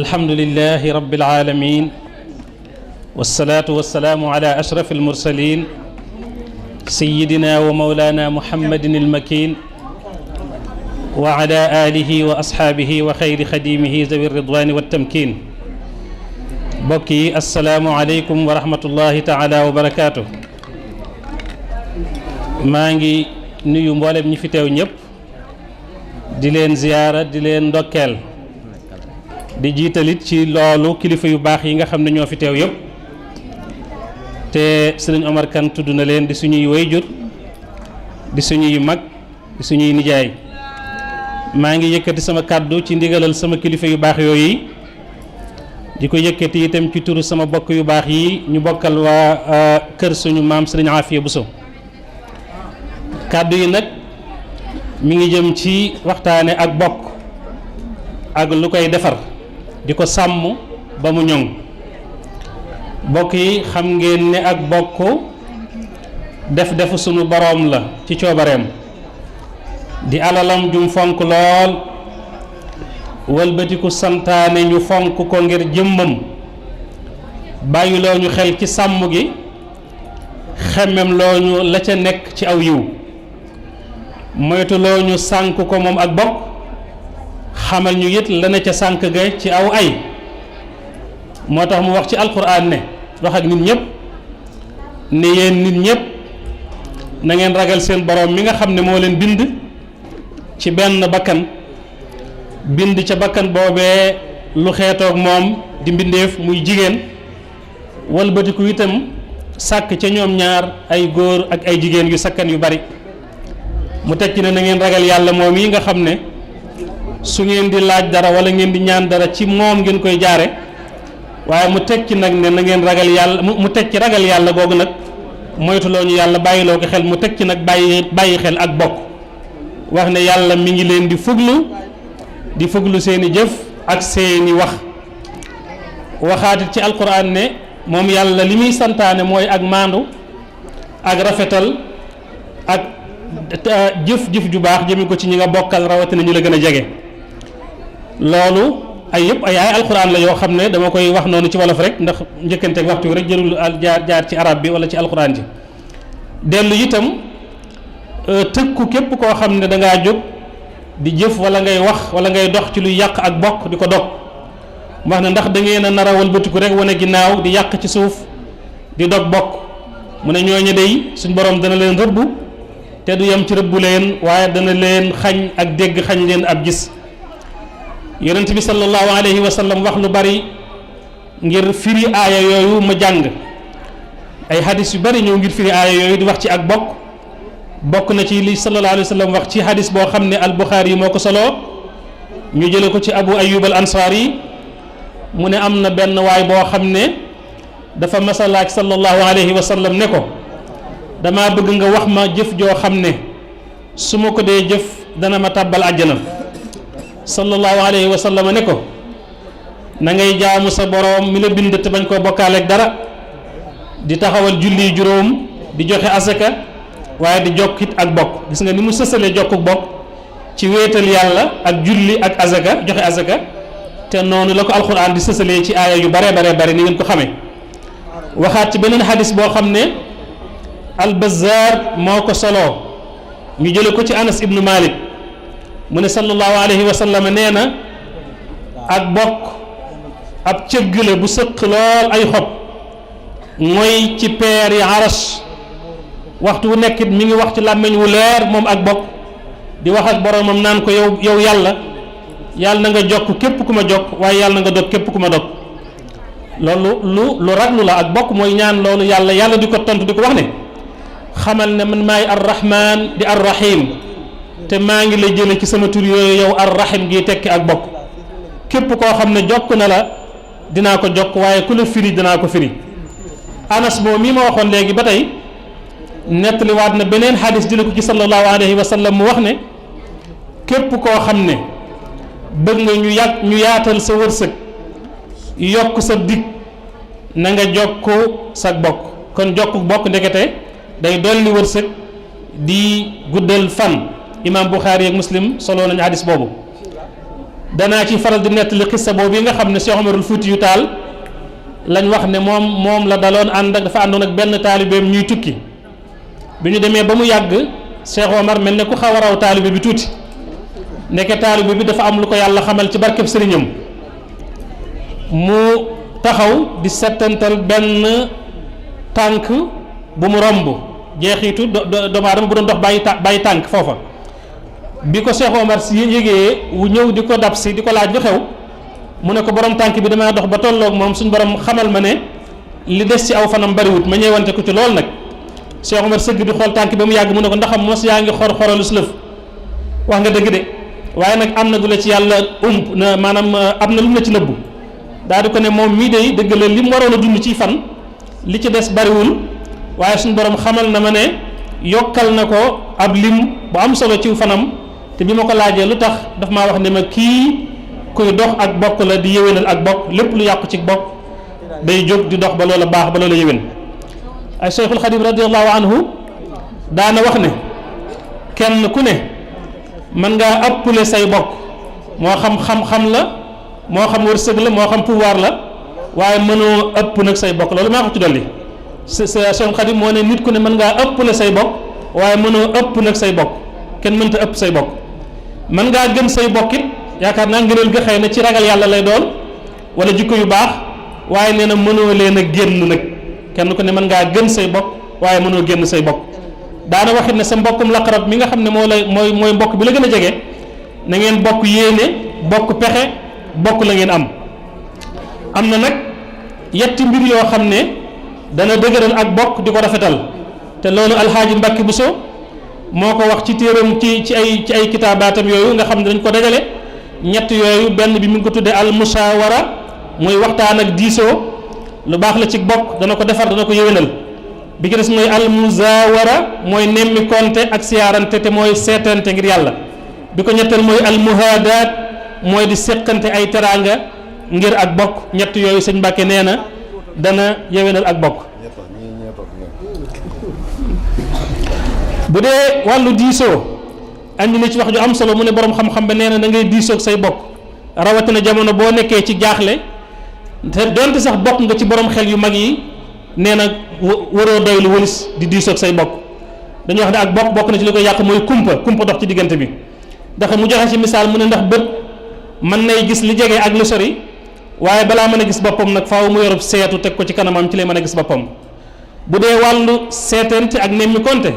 alhamdulillahi rabbil alamin wassalatu wassalamu ala ashrafil mursalin sayyidina wa mawlana muhammadin almakin wa ala alihi wa ashaabihi wa xayri xadimihi zawi ridwani wattamkin. mbokk yi assalaamu aleykum wa rahmatullahi taala wa barakaatu. maa ngi nuyu mboolem ñi fi teew ñëpp di leen ziyaara di leen ndokkeel di jiitalit ci loolu kilifa yu baax yi nga xam ne ñoo fi teew yëpp te sëriñ Omar Kane tudd na leen di suñuy wayjur di suñuy mag di suñuy nijaay. maa ngi yëkkati sama kàddu ci ndigalal sama kilifa yu baax yooyu di ko yëkkati itam ci turu sama bokk yu baax yi ñu bokkal waa kër suñu maam sëriñ Afiya Buso. kàddu yi nag mi ngi jëm ci waxtaane ak bokk ak lu koy defar di ko sàmm ba mu ñoŋ. bokk yi xam ngeen ne ak bokk defu sunu boroom la ci coobareem di alalam jum fonk lool wëlbatiku santaane ñu fonk ko ngir jëmmam bàyyiloo ñu xel ci sàmm gi xemmem loo ñu la ca nekk ci aw yiw moytuloo ñu sànk ko moom ak bokk xamal ñu it la ne ca sànk ga ci aw ay moo tax mu wax ci alquran ne wax ak nit ñëpp ne yéen nit ñëpp na ngeen ragal seen boroom mi nga xam ne moo leen bind ci benn bakkan bind ca bakkan boobee lu xeetoog moom di mbindeef muy jigéen walbatiku itam sàkk ca ñoom ñaar ay góor ak ay jigéen yu sakkan yu bari mu tekki ne na ngeen ragal yàlla moom yi nga xam ne su ngeen di laaj dara wala ngeen di ñaan dara ci moom ngeen koy jaare waaye mu tekki nag ne na ngeen ragal yàlla mu tekki ragal yàlla googu nag moytuloo ñu yàlla bàyyiloo ko xel mu tekki nag bàyyi xel ak bokk wax ne yàlla mi ngi leen di fuglu seeni jëf ak seeni wax waxaatit ci alquran ne moom yàlla li muy santaane mooy ak maandu ak rafetal ak jëf ju baax jëmi ko ci ñi nga bokkal rawatina ñu la gën a jege. loolu ay yëpp ay alquran la yoo xam ne dama koy wax noonu ci wolof rek ndax njëkkanteeg waxtu wi rek jërul jaar ci arab bi wala ci alquran ji. dellu itam tëkku képp koo xam ne dangaa jóg di jëf wala ngay wax wala ngay dox ci luy yàq ak bokk di ko dog mu wax ne ndax da ngeen a nar a walbatiku rek wane ginnaaw di yàq ci suuf di dog bokk mu ne ñooñu dey suñ borom dana leen rëbbu te du yem ci rëbbu leen waaye dana leen xañ ak dégg xañ leen ab gis. yonent bi sallallahu alayhi wa sallam wax lu bari ngir firi aaya yooyu ma jàng ay hadis yu bari ñëw ngir firi aaya yooyu di wax ci ak bokk na ci li sallallahu alayhi wa sallam wax ci hadis boo xam ne al Buxaari yi moo ko soloo ñu jële ko ci Abu Ayyub al Ansaari mu ne am na benn waay boo xam ne dafa masalaaj sallallahu alayhi wa sallam ne ko dama bëgg nga wax ma jëf joo xam ne su ma ko dee jëf dana ma tàbbal àjjana. sallallahu alayhi wa sallam ne ko na ngay jaamu sa boroom mi la bind te bañ koo bokkaaleeg dara di taxawal julli juróom di joxe asaka waaye di jokkit ak bokk. gis nga ni mu sësalee jokkuk bokk ci wéetal yàlla ak julli ak asaka joxe asaka te noonu la ko alxuraan di sësalee ci aaya yu bare ni ngeen ko xamee. waxaat ci beneen xadis boo xam ne al-Bazzaar moo ko soloo ñu jële ko ci Anas ibnu Malik mu ne sallallahu alayhi wa sallam nee na ak bokk ab cëgg la bu sëq lool ay xob mooy ci peer yi aras waxtu wu nekkit mi ngi wax ci làmmiñ wu leer moom ak bokk di wax ak boromam naan ko yow yàlla na nga jokk képp ku ma jokk waaye yàlla na nga dog képp ku ma dog. loolu lu raglu la ak bokk mooy ñaan loolu yàlla di ko tontu di ko wax ne xamal ne man maay ar-Rahman di ar-Rahim te maa ngi lay jële ci sama tur yooyu yow ar-Rahim gi tekki ak bokk képp koo xam ne jokk na la dinaa ko jokk waaye ku la firi dinaa ko firi. Anas moom mii ma waxoon léegi ba tey nettaliwaat na beneen xadis jële ko ci sallallahu alayhi wa sallam mu wax ne képp koo xam ne bëgg nga ñu yaatal sa wërsëg yokk sa dig na nga jokk sa bokk. kon jokk bokk ndekete day dolli wërsëg di guddal fan. imam Buxaari ak Muslim solo nañu hadis boobu danaa ci faral di nettali xissa boobu yi nga xam ne Cheikh Omarul Fuutiyu Taal lañ wax ne moom la daloon ànd ak dafa àndoon ak benn taalibeem ñuy tukki bi ñu demee ba mu yàgg Cheikh Omar mel ne ku xaw a raw taalibe bi tuuti nekk taalibe bi dafa am lu ko yàlla xamal ci barkeb sëriñam mu taxaw di settantal benn tànk bu mu romb jeexitu doomu aadama bu doon dox bàyyi tànk foofa bi ko Cheikh Omar si yëgee wu ñëw di ko dab si di ko laaj lu xew mu ne ko borom tànk bi damaa dox ba tolloog moom suñ borom xamal ma ne li des ci aw fanam bariwut ma ñëwante ko ci lool nag Cheikh Omar sëgg di xool tànk ba mu yàgg mu ne ko ndaxam mos yaa ngi xor-xoralu si lëf wax nga dëgg de waaye nag am na du la ci yàlla na maanaam am na lu mu la ci nëbbu daa di ko ne moom mii de dëgg la li mu waroon a dund ci fan li ci des bariwul waaye suñ borom xamal na ma ne yokkal na ko ab lim bu am solo ci fanam te bi ma ko laajee lu tax daf maa wax ne ma kii kuy dox ak bokk la di yéwénal ak bokk lépp lu yàqu ci bokk day jóg di dox ba loola baax ba loola yéwén ay Cheikhul Xadim radiallahu anhu daana wax ne kenn ku ne mën ngaa ëppale say bokk moo xam xam-xam la moo xam wërsëg la moo xam pouvoir la waaye mënoo ëpp nag say bokk loolu maa ko ci dolli Cheikhul Xadim moo ne nit ku ne mën ngaa ëppale say bokk waaye mënoo ëpp nag say bokk kenn mënta ëpp say bokk mën ngaa gën say bokk it yaakaar naa ngëneel ga xëy na ci ragal yàlla lay doon wala jikko yu baax waaye nee na mënoo leen a génn nag kenn ku ne mën ngaa gën say bokk waaye mënoo génn say bokk daana waxit ne sa mbokkum laqarab mi nga xam ne mooy mbokk bi la gën a jege na ngeen bokk yéene bokk pexe bokk la ngeen am na nag yetti mbir yoo xam ne dana dëgëral ak bokk di ko rafetal te loolu alxaaji Mbàkke Buso moo ko wax ci téeram ci ay kitaabaatam yooyu nga xam ne dañ ko dajale ñett yooyu benn bi mi ngi ko tuddee al musaawara mooy waxtaan ak diisoo lu baax la ci bokk dana ko defar dana ko yëwénal bi ki des mooy al muzaawara mooy nemmi konte ak siyaarante te mooy seetante ngir yàlla bi ko ñetteel mooy al muhaadaat mooy di seqante ay teraanga ngir ak bokk ñett yooyu sëñ Mbàkke nee na dana yëwénal ak bokk bu dee wàllu diisoo andi na ci wax ju am solo mu ne borom xam-xam ba nee na da ngay diisoo ak say bokk rawatina jamono boo nekkee ci jaaxle te donte sax bokk nga ci borom xel yu mag yi nee na waroo doylu wëlis di diisoo ak say bokk dañuy wax ne ak bokk na ci li koy yàq mooy kumpa dox ci diggante bi ndax mu joxe ci misaal mu ne ndax bët mën nay gis li jege ak lu sori waaye balaa mën a gis boppam nag faaw mu yorub seetu teg ko ci kanamam ci lay mën a gis boppam bu dee wàllu seetante ak nemmi konte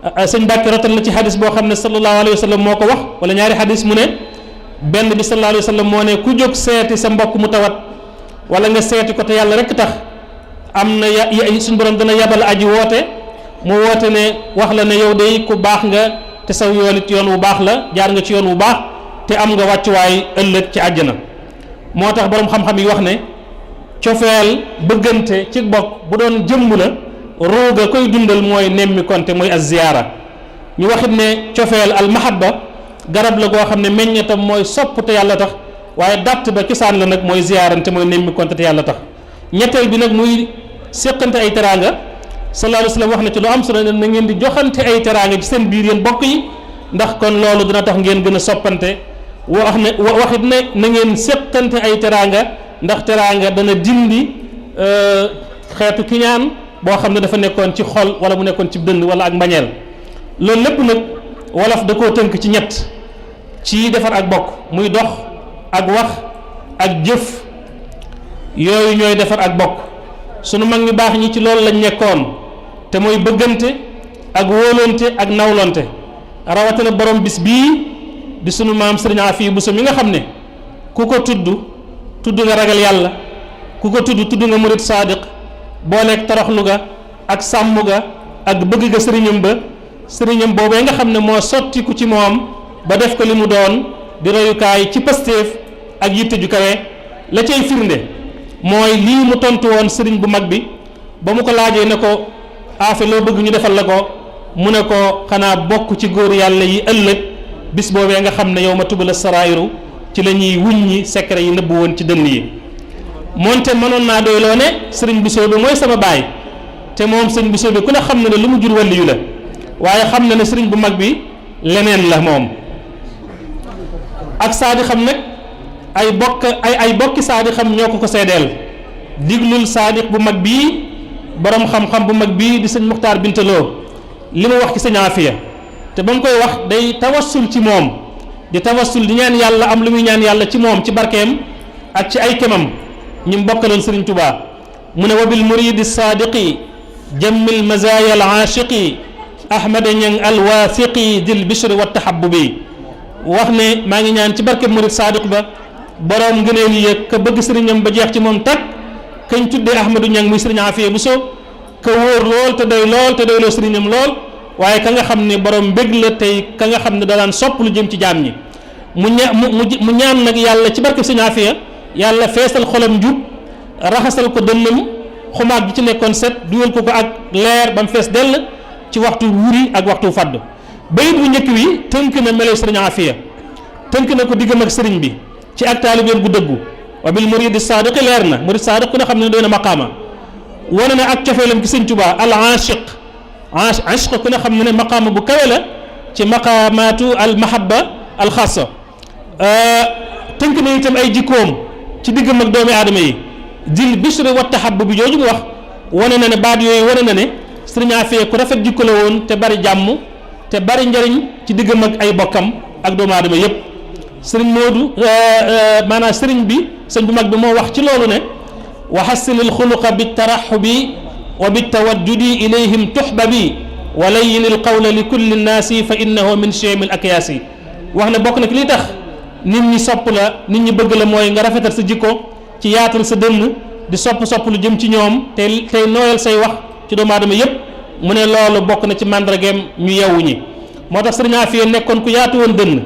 sëñ Mbàkke rotal na ci xadis boo xam ne sallallahu alayhi wa sallam moo ko wax wala ñaari xadis mu ne benn bi sallallahu alayhi wa sallam moo ne ku jóg seeti sa mbokk mu tawat wala nga seeti ko te yàlla rek tax am na suñ borom dana yabal aji woote mu woote ne wax la ne yow de ku baax nga te saw yoon it yoon wu baax la jaar nga ci yoon wu baax te am nga wàccuwaay ëllëg ci àjjana moo tax borom xam-xam yi wax ne cofeel bëggante ci bokk bu doon jëmm la rooga koy dundal mooy nemmi konte mooy az ziyaara ñu waxit ne cofeel al mahabba garab la goo xam ne meññetam mooy sopp te yàlla tax waaye dàtt ba cosaan la nag mooy ziyaarante mooy nemmi konte te yàlla tax ñetteel bi nag muy séqante ay teraanga sallallahu alayhi wa sallam wax na ci lu am solo na ngeen di joxante ay teraanga ci seen biir yéen bokk yi ndax kon loolu dina tax ngeen gën a soppante waxit ne na ngeen séqante ay teraanga ndax teraanga dana dindi xeetu kiñaan boo xam ne dafa nekkoon ci xol wala mu nekkoon ci dënn wala ak mbañeel loolu lépp nag wolof da koo tënk ci ñett ci defar ak bokk muy dox ak wax ak jëf yooyu ñooy defar ak bokk sunu mag ñu baax ñi ci loolu lañ nekkoon te mooy bëggante ak wóolonte ak nawlonte rawatina borom bis bii di sunu maam Sëriñ Afiya Buso mi nga xam ne ku ko tudd nga ragal yàlla ku ko tudd nga murit saadiq booleeg toroxlu ga ak sàmm ga ak bëgg ga sëriñam boobee nga xam ne moo sottiku ci moom ba def ko li mu doon di royukaay ci pastéef ak yitte ju kawe la cay firnde mooy lii mu tontu woon sëriñ bu mag bi ba mu ko laajee ne ko aafe loo bëgg ñu defal la ko mu ne ko xanaa bokk ci góor yàlla yi ëllëg bis boobee nga xam ne yow ma tubala saraayiru ci la ñuy wuññi secret yi nëbbu woon ci dënn yi moonte mënoon naa doyloo ne sëriñ Bousso bi mooy sama baay te moom sëriñ Bousso bi ku ne xam na ne lu mu jur wàlli yu la waaye xam na ne sëriñ bu mag bi leneen la moom ak saa di xam nag ay bokki saadixam ñoo ko seedeel. diglul saadix bu mag bii borom xam-xam bu mag bii di sëñ Muxtaar Bintaloo li mu wax ci sëñ Afiya te ba mu koy wax day tawassul ci moom di tawassul di ñaan yàlla am lu muy ñaan yàlla ci moom ci barkeem ak ci ay kemam ñu bokkaloon Sëriñ Tuubaa mu ne wa bil muridi saadiqi jammil mazaya al aashiqi ahmada ñang al waathiqi dil bishri wa tahabbubi wax ne maa ngi ñaan ci barkeem murid saadiq ba borom ngëneel yi ka bëgg sëriñam ba jeex ci moom takk kañ tuddee Ahmadou Ñang muy sëriñ Afiya Buso ka wóor lool te doyloo sëriñam lool waaye ka nga xam ne borom mbég la tey ka nga xam ne da daan sopp lu jëm ci jaam ñi mu ñaan nag yàlla ci barke sëriñ Afiya yàlla feesal xolam njub raxasal ko dënnam xumaag gi ci nekkoon set dugal ko ak leer ba mu fees dell ci waxtu wuri ak waxtu fadd bayit bu njëkk wi tënk na meloy sëriñ Afiya tënk na ko diggam ak sëriñ bi ci ak taalibeem gu dëggu wa bil muridi saadiqi leer na murid saadiq ku ne xam ne doy na maqaama wane na ak cofeelam ci sëñ Tuubaa al aashiq ku ne xam ne maqaama bu kawe la ci maqaamaatu al mahabba al xaasa tënk na itam ay jikkoom ci diggam ak doomi aadama yi dil bishri wa tahabbub bi jooju mu wax wane na ne baat yooyu wane na ne sëriñ Afiya ku rafet jikko la woon te bari jàmm te bari njariñ ci diggam ak ay bokkam ak doomu aadama yépp sëriñ Moodu maanaam sëriñ bi sëñ bu mag bi moo wax ci loolu ne wa xassinil xuluqa bi taraxubi wa bi tawaddudi ilayhim tuxbabi wa layyinil qawla li kulli nnaasi fa innahu min chemil akyaasi wax ne bokk na ki li tax nit ñi sopp la nit ñi bëgg la mooy nga rafetal sa jikko ci yaatal sa dënn di sopp lu jëm ci ñoom tey nooyal say wax ci doomu aadama yépp mu ne loolu bokk na ci màndargeem ñu yewwu ñi moo tax sëriñ Afiya nekkoon ku yaatu woon dënn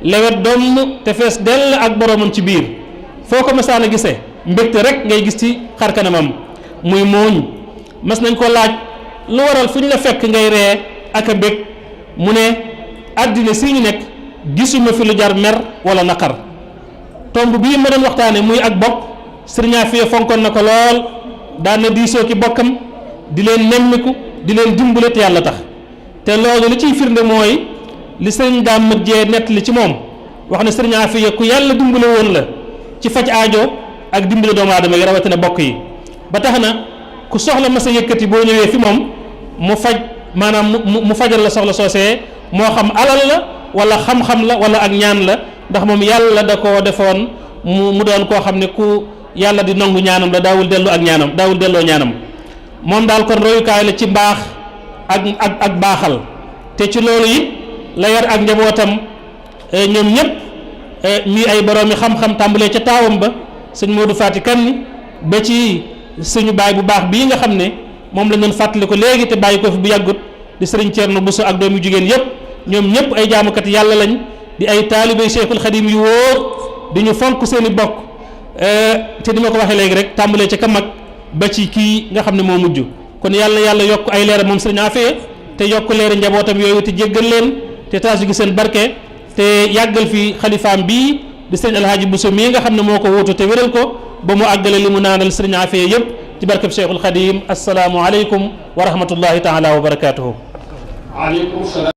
lewet doom te fees dell ak boroomam ci biir foo ko mësaan a gisee mbégte rek ngay gis ci xar kanamam muy mooñ mas nañ ko laaj lu waral fu ñu la fekk ngay ree ak a bég mu ne àddina si ñu nekk gisuma fi lu jar mer wala naqar tomb bii ma doon waxtaane muy ak bokk sëriñ Afiya fonkoon na ko lool daan na diisoo ki bokkam di leen nemmiku di leen dimbale te yàlla tax te loolu li ciy firnde mooy li sëriñ daam mat jee nett li ci moom wax ne sëriñ Afiya ku yàlla dimbale woon la ci faj aajo ak dimbale doomu aadama yi rawatina bokk yi ba tax na ku soxla ma sa yëkkati boo ñëwee fi moom mu faj maanaam mu fajal la soxla soosee moo xam alal la wala xam-xam la wala ak ñaan la ndax moom yàlla da koo defoon mu doon koo xam ne ku yàlla di nangu ñaanam la daawul delloo ñaanam moom daal kon royukaay la ci mbaax ak baaxal te ci loolu it la yar ak njabootam ñoom ñëpp ñuy ay boroomi xam-xam tàmbalee ca taawam ba sëñ Modou Fati Kanni ba ci suñu baay bu baax bii nga xam ne moom la doon fàttali ko léegi te bàyyi ko fi bu yàggut di sëriñ Thierno Bousso ak doomu jigéen yëpp ñoom ñëpp ay jaamukat yàlla lañ di ay taalibey Cheikhul Khadim yu wóor di ñu fonk seen i bokk te ni ma ko waxee léegi rek tàmbalee ca ka mag ba ci kii nga xam ne moo mujj kon yàlla yokk ay leeram moom sëriñ Afiya te yokk leeri njabootam yooyu te jéggal leen te taasu gi seen barke te yàggal fi xalifaam bii di sëriñ Alhaaji Bousso mii nga xam ne moo ko wuutu te wéral ko ba mu àggale li mu naanal sëriñ Afiya yëpp ci barkeb Cheikhul Khadim asalaamu aleykum wa rahmatullahi taala wa barakatuhu. aleykum salaam